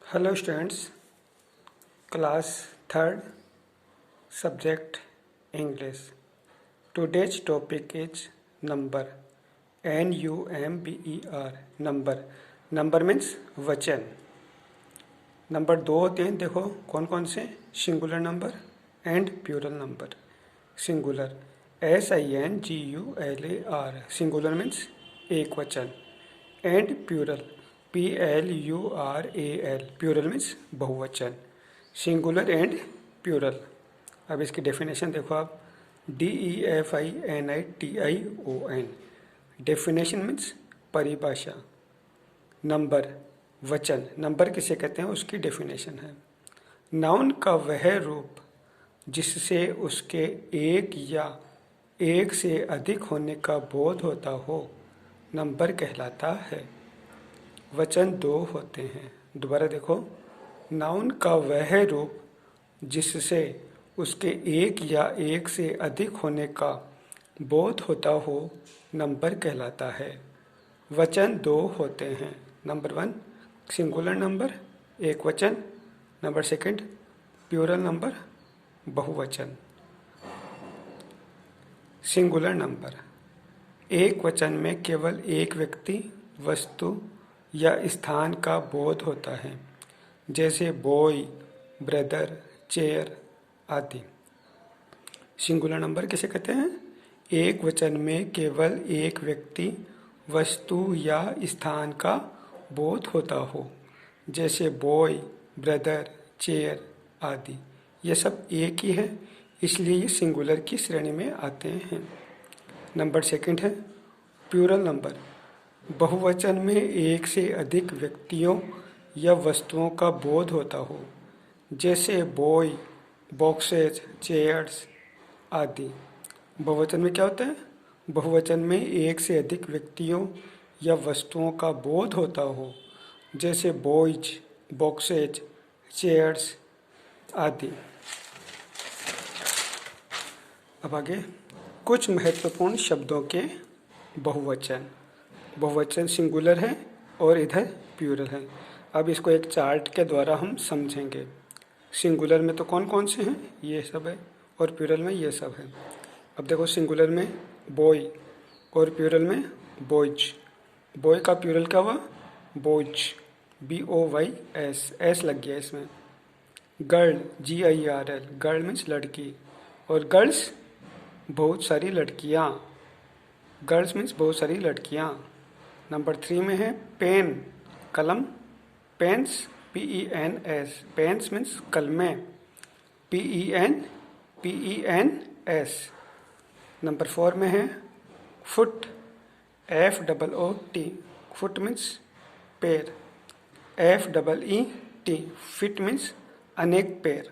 Hello students, class 3rd, subject English. Today's topic is number. N-U-M-B-E-R, number. Number means वचन. Number दो होते हैं, देखो कौन कौन से, singular number and plural number. Singular SINGULAR, singular means एक वचन, and plural PLURAL, plural means बहुवचन. Singular and plural. अब इसकी डेफिनेशन देखो आप, DEFINITION. डेफिनेशन मीन्स परिभाषा. नंबर वचन, नंबर किसे कहते हैं उसकी डेफिनेशन है. नाउन का वह रूप जिससे उसके एक या एक से अधिक होने का बोध होता हो नंबर कहलाता है. वचन दो होते हैं. दोबारा देखो, नाउन का वह रूप जिससे उसके एक या एक से अधिक होने का बोध होता हो नंबर कहलाता है. वचन दो होते हैं. नंबर वन सिंगुलर नंबर एक वचन, नंबर सेकंड प्यूरल नंबर बहुवचन. सिंगुलर नंबर एक वचन में केवल एक व्यक्ति, वस्तु या स्थान का बोध होता है, जैसे बॉय, ब्रदर, चेयर आदि. सिंगुलर नंबर किसे कहते हैं? एक वचन में केवल एक व्यक्ति, वस्तु या स्थान का बोध होता हो, जैसे बॉय, ब्रदर, चेयर आदि. ये सब एक ही है, इसलिए ये सिंगुलर की श्रेणी में आते हैं. नंबर सेकंड है प्यूरल नंबर. बहुवचन में एक से अधिक व्यक्तियों या वस्तुओं का बोध होता हो, जैसे बॉय, बॉक्सेज, चेयर्स आदि. बहुवचन में क्या होता है? बहुवचन में एक से अधिक व्यक्तियों या वस्तुओं का बोध होता हो, जैसे बॉयज, बॉक्सेज, चेयर्स आदि. अब आगे कुछ महत्वपूर्ण शब्दों के बहुवचन. बहुवचन सिंगुलर है और इधर प्यूरल है. अब इसको एक चार्ट के द्वारा हम समझेंगे. सिंगुलर में तो कौन कौन से हैं, ये सब है, और प्यूरल में ये सब है. अब देखो, सिंगुलर में बॉय और प्यूरल में बॉयज. बॉय का प्यूरल क्या हुआ? बॉयज, BOYS, एस लग गया इसमें. गर्ल, GIRL, गर्ल मीन्स लड़की, और गर्ल्स बहुत सारी लड़कियाँ. गर्ल्स मीन्स बहुत सारी लड़कियाँ. नंबर 3 में है पेन, कलम, पेन्स, PENS, पेन्स मीन्स कलमें, PENS. नंबर 4 में है फुट, FOOT, फुट मीन्स पैर, FEET, फिट मीन्स अनेक पैर.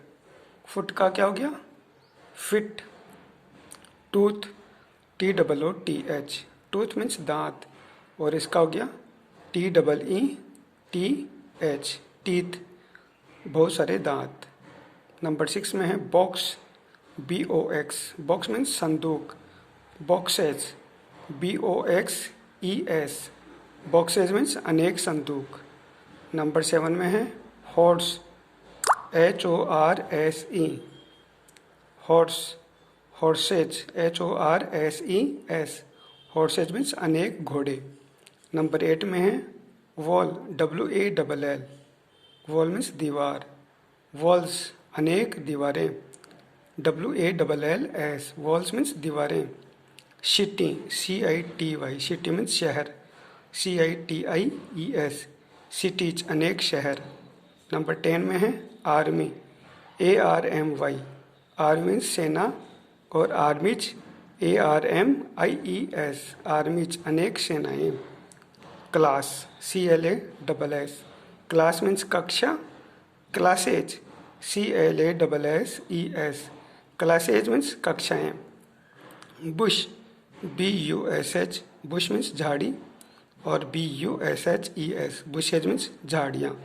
फुट का क्या हो गया? Feet. Tooth, TOOTH, tooth means दांत, और इसका हो गया TEETH, टीथ, बहुत सारे दांत. नंबर 6 में है बॉक्स, BOX, बॉक्स मीन्स संदूक, बॉक्सेज, BOXES, बॉक्सेज मीन्स अनेक संदूक. नंबर 7 में है horse, HORSE, horse, horse's, HORSES, horse's means अनेक घोड़े. नंबर 8 में है वॉल, WALL, वॉल मीन्स दीवार, वॉल्स, अनेक दीवारें, WALLS, वॉल्स मीन्स दीवारें. सिटी, CITY, सिटी मीन्स शहर, CITIES, सिटीज, अनेक शहर. नंबर 10 में है आर्मी, ARMY, आर्मी मीन्स सेना, और आर्मीज, ARMIES, आर्मीज, अनेक सेनाएं. क्लास, CLASS, क्लास मीन्स कक्षा, क्लासेज, CLASSES, क्लासेज मीन्स कक्षाएं. बुश, BUSH, बुश मीन्स झाड़ी, और BUSHES, बुशेज मीन्स झाड़ियाँ.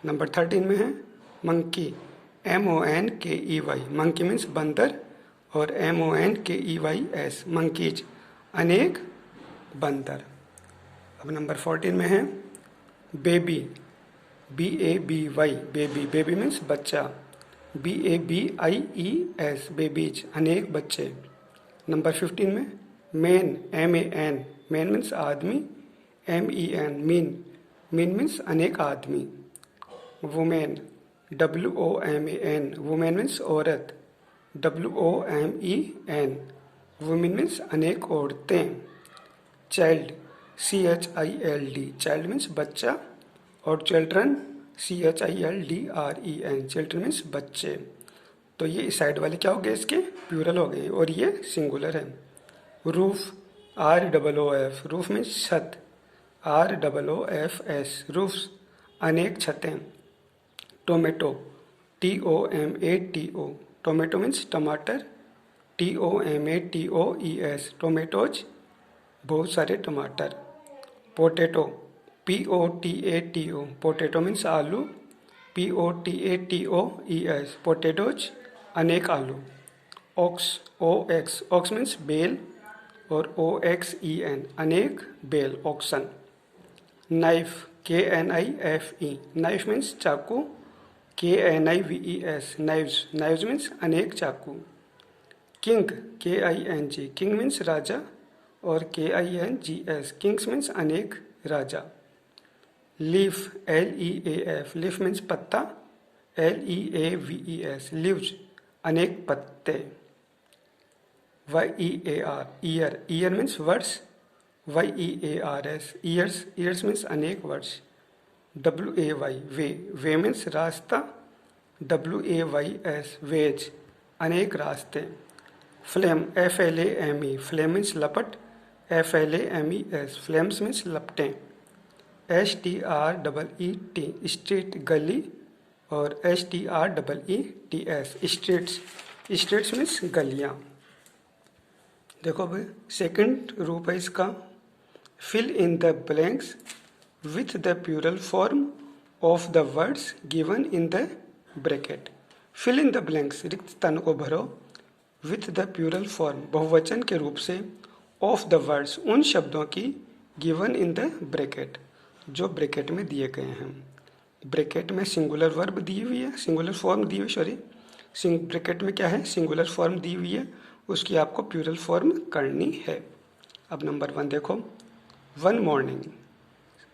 नंबर 13 में है मंकी, MONKEY, मंकी मीन्स बंदर, और MONKEYS, मंकीज, अनेक बंदर. अब नंबर 14 में है baby, BABY baby, baby means बच्चा। BABIES बेबीज, अनेक बच्चे। नंबर 15 में मैन, MAN, मैन मीन्स आदमी। MEN मीन, मीन मीन्स अनेक आदमी। वुमेन, WOMAN, वुमेन मीन्स औरत। WOMEN, वुमेन मीन्स अनेक औरतें। चाइल्ड, CHILD, चाइल्ड मीन्स बच्चा। और चिल्ड्रन, CHILDREN, चिल्ड्रन मीन्स बच्चे। तो ये इस साइड वाले क्या हो गए, इसके प्लूरल हो गए, और ये सिंगुलर है। रूफ, ROOF, रूफ मीन्स छत। ROOFS, रूफ्स, अनेक छतें। टोमेटो, TOMATO, टोमेटो मीन्स टमाटर। TOMATOES, टोमेटोज, बहुत सारे टमाटर। पोटैटो, POTATO, पोटैटो मीन्स आलू। POTATOES, पोटैटोज, अनेक आलू। ऑक्स, OX, ऑक्स मीन्स बैल। और OXEN, अनेक बैल, oxen. Knife, KNIFE, knife means चाकू। KNIVES, नाइव्स, नाइव्स मीन्स अनेक चाकू। किंग, KING, किंग मीन्स राजा। और KINGS, किंग्स मीन्स अनेक राजा। लीफ, LEAF, लीफ मीन्स पत्ता। LEAVES, लीव्स, अनेक पत्ते। YEAR, ईयर, ईयर मीन्स वर्ष। YEARS, ईयर्स, ईयर्स मीन्स अनेक वर्ष। WAY, वे मीन्स रास्ता। WAYS, वेज, अनेक रास्ते। फ्लेम, FLAME, फ्लेम मीन्स लपट। FLAMES, फ्लेम्स मीन्स लपटें। STREET, स्ट्रीट, गली। और STREETS, स्ट्रीट्स, स्ट्रीट्स मीन्स गलियाँ। देखो भाई, सेकंड रूप है इसका, fill in the blanks with the plural form of the words given in the bracket. Fill in the blanks, रिक्त स्थानों को भरो। विथ द प्लूरल फॉर्म, बहुवचन के रूप से। ऑफ द वर्ड्स, उन शब्दों की। गिवन इन द ब्रैकेट, जो ब्रैकेट में दिए गए हैं। ब्रैकेट में सिंगुलर वर्ब दी हुई है, सिंगुलर फॉर्म दी हुई, सॉरी, ब्रैकेट में क्या है, सिंगुलर फॉर्म दी हुई है, उसकी आपको प्लूरल फॉर्म करनी है। अब नंबर 1 देखो। वन मॉर्निंग,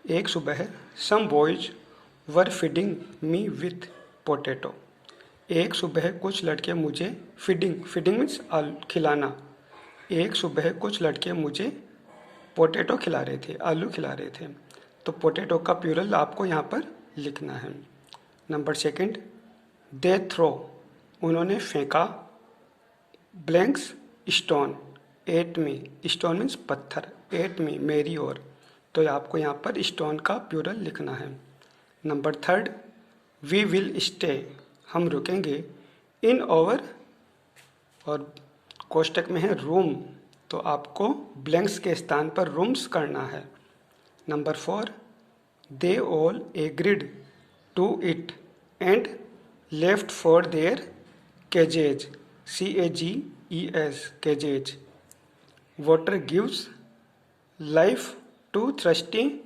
एक सुबह। Some boys were feeding me with potato, एक सुबह कुछ लड़के मुझे फीडिंग, फीडिंग मीन्स खिलाना। एक सुबह कुछ लड़के मुझे पोटैटो खिला रहे थे, आलू खिला रहे थे। तो पोटैटो का प्लूरल आपको यहाँ पर लिखना है। नंबर 2, दे थ्रो, उन्होंने फेंका। Blanks, stone at me, stone means पत्थर। एट मी, मेरी ओर। तो आपको यहाँ पर स्टोन का प्लूरल लिखना है। नंबर 3, वी विल स्टे, हम रुकेंगे। इन ओवर, और कोष्टक में है रूम, तो आपको ब्लैंक्स के स्थान पर रूम्स करना है। Number 4, they all agreed to it and left for their cages, CAGES, cages. Water gives life to thirsty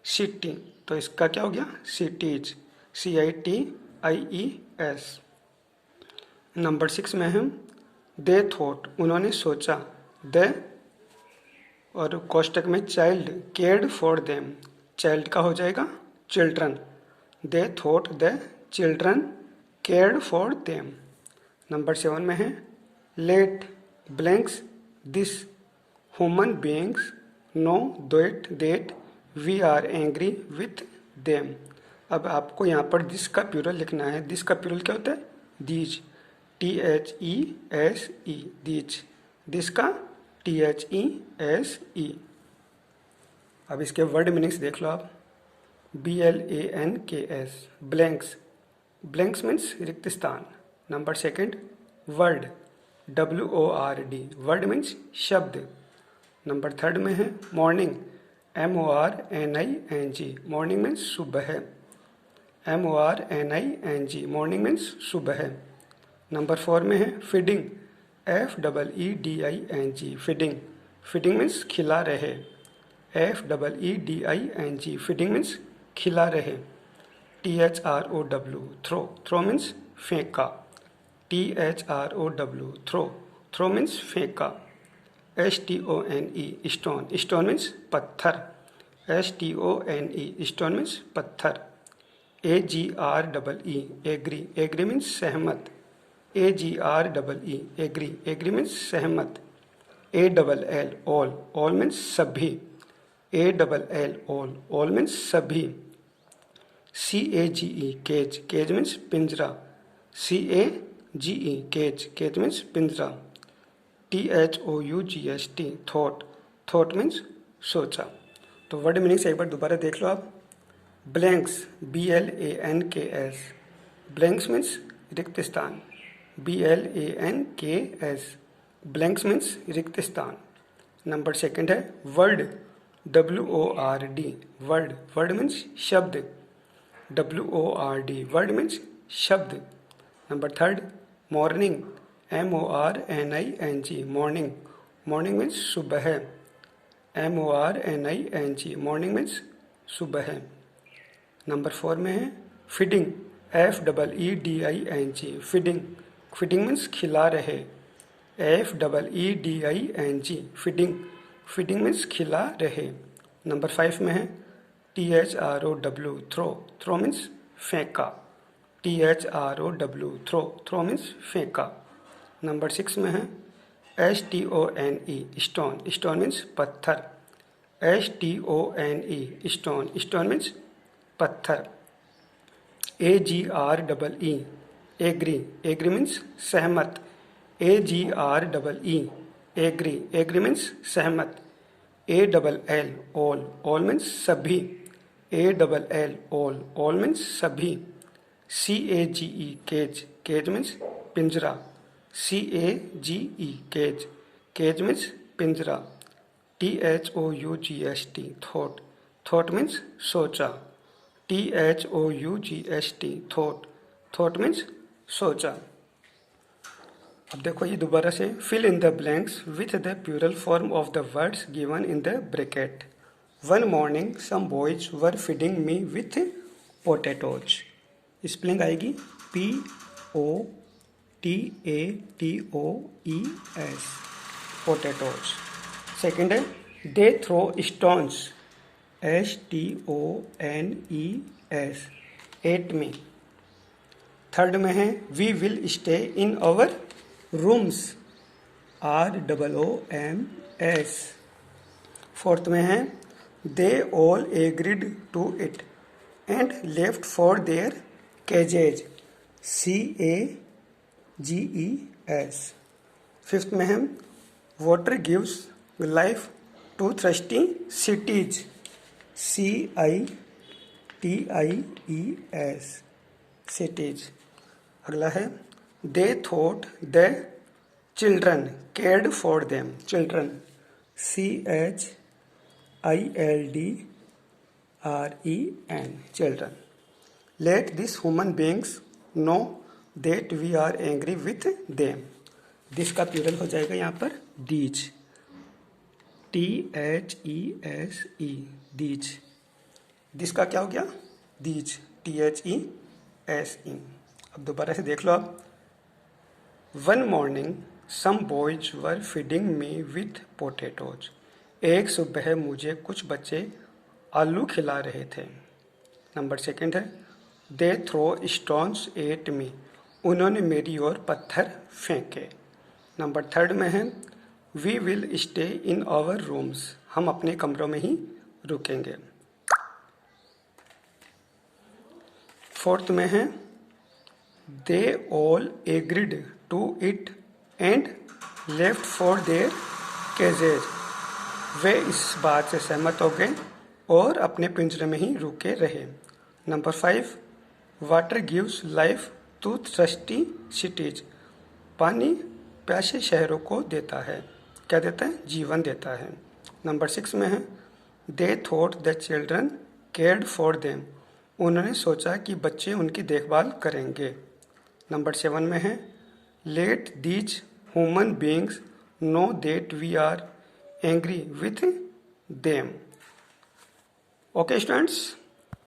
city, तो इसका क्या हो गया, सिटीज, CITIES। नंबर 6 में है दे थॉट, उन्होंने सोचा। दे, और कोष्टक में child cared for them, child का हो जाएगा children. They thought the children cared for them. Number 7 में है let blanks this human beings know that we are angry with them. अब आपको यहाँ पर दिस का प्लूरल लिखना है। दिस का प्लूरल क्या होता है, दीज, THESE, दीज। दिस का THESE। अब इसके वर्ड मीनिंग्स देख लो आप। BLANKS, ब्लैंक्स, ब्लैंक्स मीन्स रिक्त स्थान। Number 2, word, WORD, word means शब्द। नंबर 3 में है मॉर्निंग, MORNING, मॉर्निंग मीन्स सुबह। MORNING, मॉर्निंग मीन्स सुबह। नंबर 4 में है feeding, FEEDING, feeding, feeding means खिला रहे। FEEDING, फीडिंग मीन्स खिला रहे। THROW, throw. Throw means फेंका. THROW, throw. Throw means फेंका. STONE, stone. Stone means पत्थर. STONE, stone means पत्थर. AGREE, agree. Agree means सहमत. AGREE, agree. Agree means सहमत. ALL, all. All means सभी. ALL, all means सभी. CAGE, cage. Cage means पिंजरा. CAGE, cage. Cage means पिंजरा. THOUGHT, thought. Thought means सोचा. तो वर्ड मीनिंग से एक बार दोबारा देख लो आप. Blanks, BLANKS. ब्लैंक्स मीन्स रिक्त स्थान. BLANKS. ब्लैंक्स मीन्स रिक्त स्थान. नंबर सेकंड है word. WORD, word. Word means शब्द. WORD, वर्ड मीन्स शब्द. Number third morning. MORNING, morning. Morning means सुबह. MORNING, मॉर्निंग मीन्स सुबह. नंबर फोर में है feeding. FEEDING, feeding. Feeding means खिला रहे. FEEDING, feeding. फीडिंग मीन्स खिला रहे. नंबर फाइव में है THROW, थ्रो. थ्रो मीन्स फेंका. THROW, throw. थ्रो मीन्स फेंका. नंबर सिक्स में है STONE, स्टोन. स्टोन मीन्स पत्थर. STONE, stone. स्टोन मीन्स पत्थर. AGREE, agree. एग्री मीन्स सहमत. AGREE, agree. एग्री मीन्स सहमत. ALL, all. ऑल मीन्स सभी. ALL, ऑल मीन्स सभी. CAGE, cage. केज मीन्स पिंजरा. CAGE, cage. केज मीन्स पिंजरा. THOUGHT, thought. Thought means सोचा. THOUGHT, thought. Thought means सोचा. अब देखो ये दोबारा से. Fill in the blanks with the plural form of the words given in the bracket. One morning some boys were feeding me with potatoes. Spelling आएगी POTATOES, potatoes. Second है they throw stones. STONES, at me. Third में है we will stay in our rooms. ROOMS. Fourth में है they all agreed to it and left for their cages. CAGES. Fifth में है water gives life to thirsty cities. CITIES, cities. अगला है they thought the children cared for them. Children. CHILDREN, children. Let this human beings know that we are angry with them. This का plural हो जाएगा यहाँ पर these. THESE, these. This का क्या हो गया दीज. THESE. अब दोबारा से देख लो आप. One morning some boys were feeding me with potatoes. एक सुबह मुझे कुछ बच्चे आलू खिला रहे थे. नंबर सेकंड है they throw stones at me. उन्होंने मेरी ओर पत्थर फेंके. नंबर थर्ड में है we will stay in our rooms. हम अपने कमरों में ही रुकेंगे. फोर्थ में है they all agreed to it and left for their cages. वे इस बात से सहमत हो गए और अपने पिंजरे में ही रुके रहे. Number five water gives life to thirsty cities. पानी प्यासे शहरों को देता है. क्या देता है? जीवन देता है. नंबर सिक्स में है they thought the children cared for them. उन्होंने सोचा कि बच्चे उनकी देखभाल करेंगे. नंबर सेवन में है let these human beings know that we are angry with them. Okay students.